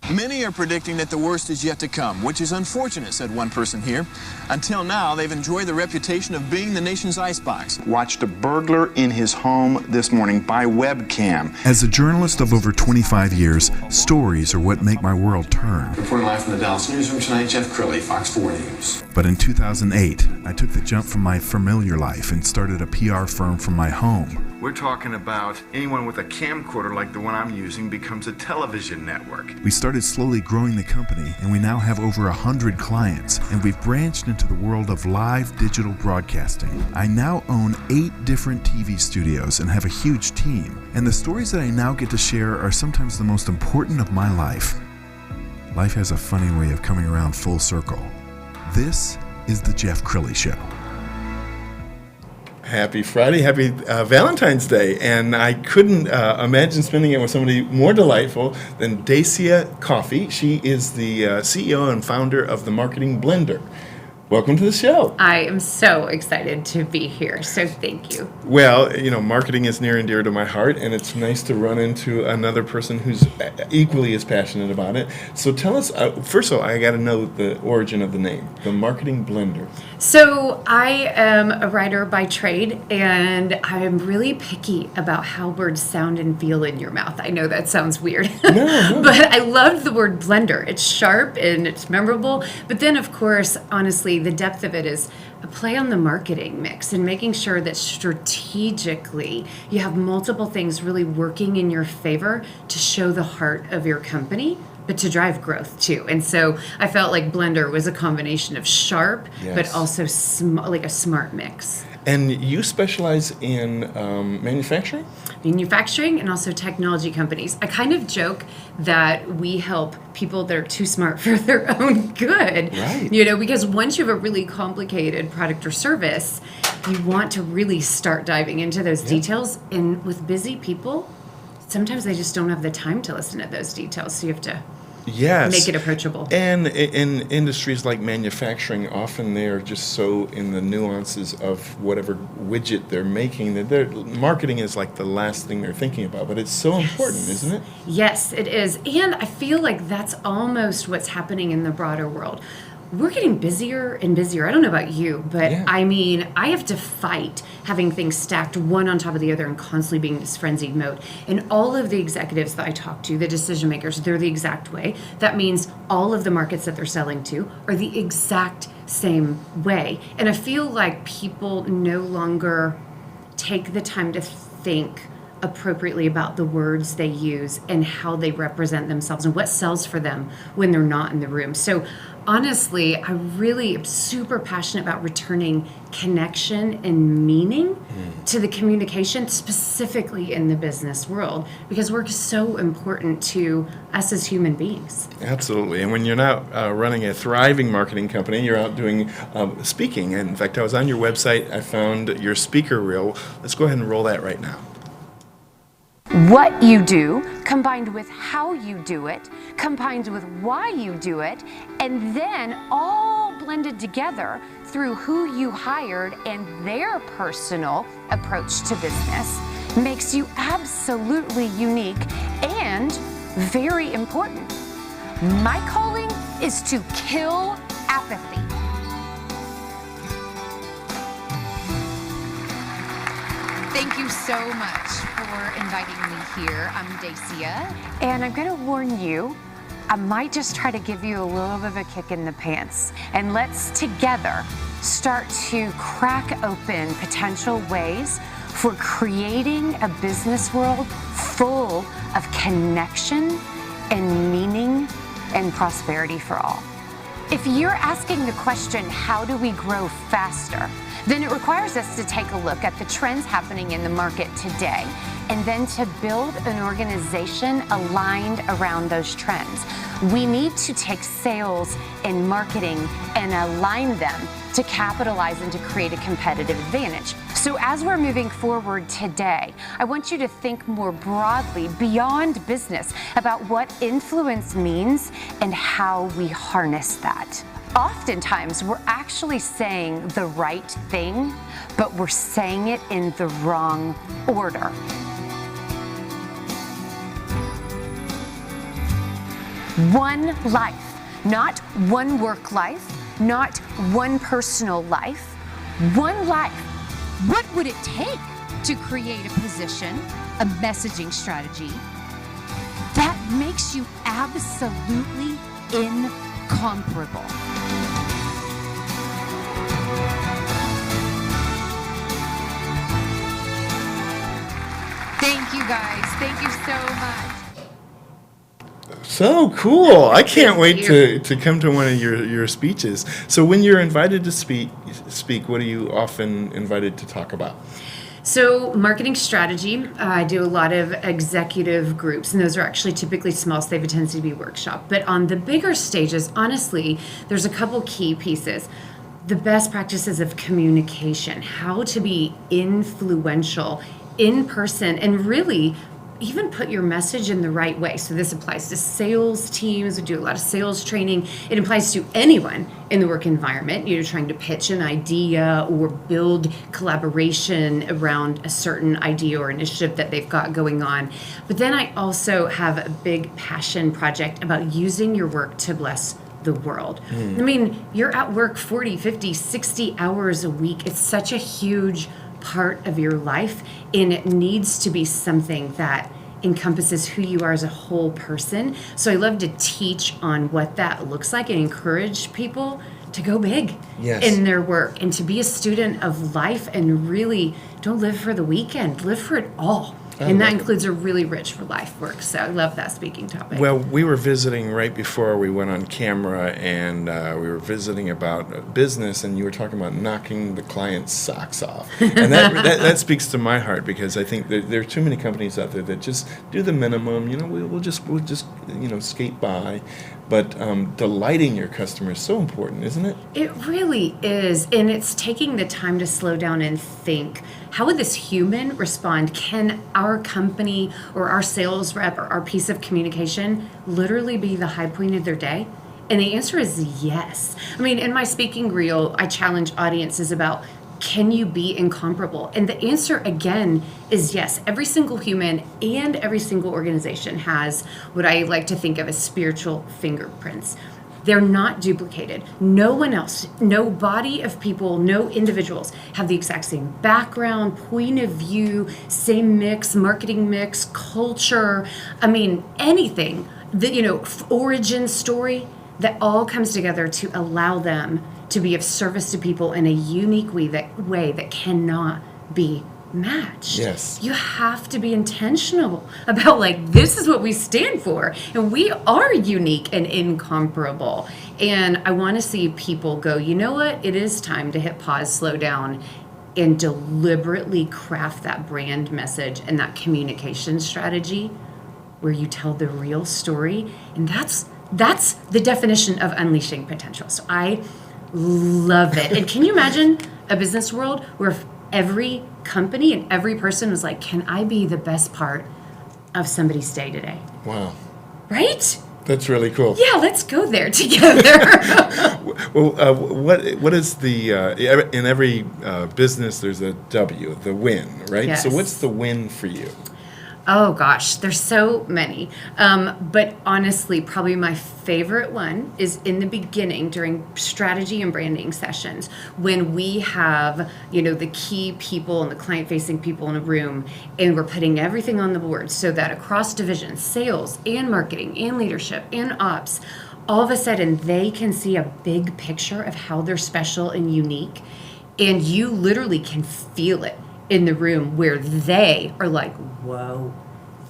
Many are predicting that the worst is yet to come, which is unfortunate, said one person here. Until now, they've enjoyed the reputation of being the nation's icebox. Watched a burglar in his home this morning by webcam. As a journalist of over 25 years, stories are what make my world turn. Reporting live from the Dallas newsroom tonight, Jeff Crilley, Fox 4 News. But in 2008, I took the jump from my familiar life and started a PR firm from my home. We're talking about anyone with a camcorder like the one I'm using becomes a television network. We started slowly growing the company, and we now have over 100 clients, and we've branched into the world of live digital broadcasting. I now own 8 different TV studios and have a huge team, and the stories that I now get to share are sometimes the most important of my life. Life has a funny way of coming around full circle. This is the Jeff Crilley Show. Happy Friday, happy Valentine's Day, and I couldn't imagine spending it with somebody more delightful than Dacia Coffey. She is the CEO and founder of the Marketing Blender. Welcome to the show. I am so excited to be here, so thank you. Well, you know, marketing is near and dear to my heart, and it's nice to run into another person who's equally as passionate about it. So tell us, first of all, I got to know the origin of the name, the Marketing Blender. So I am a writer by trade, and I am really picky about how words sound and feel in your mouth. I know that sounds weird, No. but I love the word blender. It's sharp and it's memorable, but then, of course, honestly, the depth of it is a play on the marketing mix and making sure that strategically you have multiple things really working in your favor to show the heart of your company, but to drive growth too. And so I felt like Blender was a combination of sharp, but also like a smart mix. And you specialize in manufacturing? Manufacturing and also technology companies. I kind of joke that we help people that are too smart for their own good. Right. You know, because once you have a really complicated product or service, you want to really start diving into those details. And with busy people, sometimes they just don't have the time to listen to those details. So you have to make it approachable. And in industries like manufacturing, often they're just so in the nuances of whatever widget they're making that their marketing is like the last thing they're thinking about. But it's so important, isn't it? Yes, it is. And I feel like that's almost what's happening in the broader world. We're getting busier and busier. I don't know about you, but I mean, I have to fight having things stacked one on top of the other and constantly being in this frenzied mode. And all of the executives that I talk to, the decision makers, they're the exact way. That means all of the markets that they're selling to are the exact same way. And I feel like people no longer take the time to think appropriately about the words they use and how they represent themselves and what sells for them when they're not in the room. So honestly, I really am super passionate about returning connection and meaning to the communication, specifically in the business world, because work is so important to us as human beings. Absolutely. And when you're not running a thriving marketing company, you're out doing speaking. And in fact, I was on your website. I found your speaker reel. Let's go ahead and roll that right now. What you do, combined with how you do it, combined with why you do it, and then all blended together through who you hired and their personal approach to business, makes you absolutely unique and very important. My calling is to kill apathy. Thank you so much for inviting me here. I'm Dacia. And I'm going to warn you, I might just try to give you a little bit of a kick in the pants. And let's together start to crack open potential ways for creating a business world full of connection and meaning and prosperity for all. If you're asking the question, how do we grow faster? Then it requires us to take a look at the trends happening in the market today and then to build an organization aligned around those trends. We need to take sales and marketing and align them to capitalize and to create a competitive advantage. So as we're moving forward today, I want you to think more broadly beyond business about what influence means and how we harness that. oftentimes we're actually saying the right thing, but we're saying it in the wrong order. One life, not one work life, not one personal life, one life. What would it take to create a position, a messaging strategy that makes you absolutely incomparable? Thank you guys. Thank you so much. So cool. I can't wait to come to one of your speeches. So when you're invited to speak, what are you often invited to talk about? So marketing strategy, I do a lot of executive groups, and those are actually typically small, so they have a tendency to be workshop. But on the bigger stages, honestly, there's a couple key pieces. The best practices of communication, how to be influential in person, and really even put your message in the right way. So this applies to sales teams. We do a lot of sales training. It applies to anyone in the work environment, trying to pitch an idea or build collaboration around a certain idea or initiative that they've got going on. But then I also have a big passion project about using your work to bless the world. I mean, you're at work 40, 50, 60 hours a week. It's such a huge part of your life, and it needs to be something that encompasses who you are as a whole person. So I love to teach on what that looks like and encourage people to go big in their work and to be a student of life and really don't live for the weekend, live for it all. And that includes a really rich life work. So I love that speaking topic. Well, we were visiting right before we went on camera, and we were visiting about business, and you were talking about knocking the client's socks off. And that speaks to my heart, because I think there are too many companies out there that just do the minimum. We'll just skate by. But delighting your customer is so important, isn't it? It really is. And it's taking the time to slow down and think, how would this human respond? Can our company or our sales rep or our piece of communication literally be the high point of their day? And the answer is yes. I mean, in my speaking reel, I challenge audiences about, can you be incomparable? And the answer, again, is yes. Every single human and every single organization has what I like to think of as spiritual fingerprints. They're not duplicated. No one else, no body of people, no individuals have the exact same background, point of view, same mix, marketing mix, culture. I mean, anything, origin story, that all comes together to allow them to be of service to people in a unique way that cannot be matched. Yes. You have to be intentional about, this is what we stand for, and we are unique and incomparable. And I want to see people go, you know what? It is time to hit pause, slow down, and deliberately craft that brand message and that communication strategy where you tell the real story. And that's the definition of unleashing potential. So I love it. And can you imagine a business world where every company and every person was like, can I be the best part of somebody's day today? Wow. Right? That's really cool. Yeah, let's go there together. Well, what is the, in every business there's a W, the win, right? Yes. So what's the win for you? Oh gosh, there's so many. But honestly, probably my favorite one is in the beginning during strategy and branding sessions when we have, the key people and the client-facing people in a room, and we're putting everything on the board so that across divisions, sales and marketing and leadership and ops, all of a sudden they can see a big picture of how they're special and unique, and you literally can feel it in the room where they are like, whoa,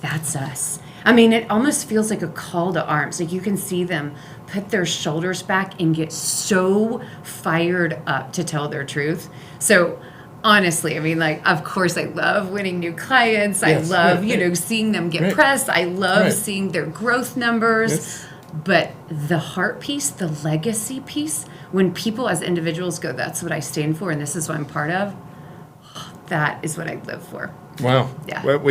that's us. I mean, it almost feels like a call to arms. Like you can see them put their shoulders back and get so fired up to tell their truth. So honestly, I mean, of course I love winning new clients. Yes, I love, right. seeing them get Right. press. I love Right. seeing their growth numbers. Yes. But the heart piece, the legacy piece, when people as individuals go, that's what I stand for and this is what I'm part of, that is what I live for. Wow. Yeah. Well,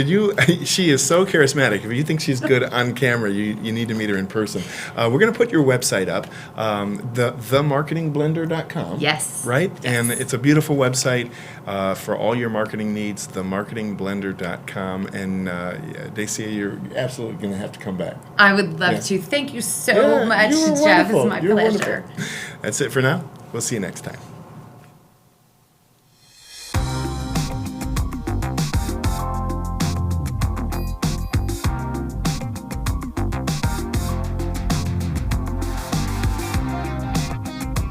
she is so charismatic. If you think she's good on camera, you need to meet her in person. We're going to put your website up, themarketingblender.com. Yes. Right? Yes. And it's a beautiful website for all your marketing needs, themarketingblender.com. And Dacia, you're absolutely going to have to come back. I would love to. Thank you so much, Jeff. It's my pleasure. Wonderful. That's it for now. We'll see you next time.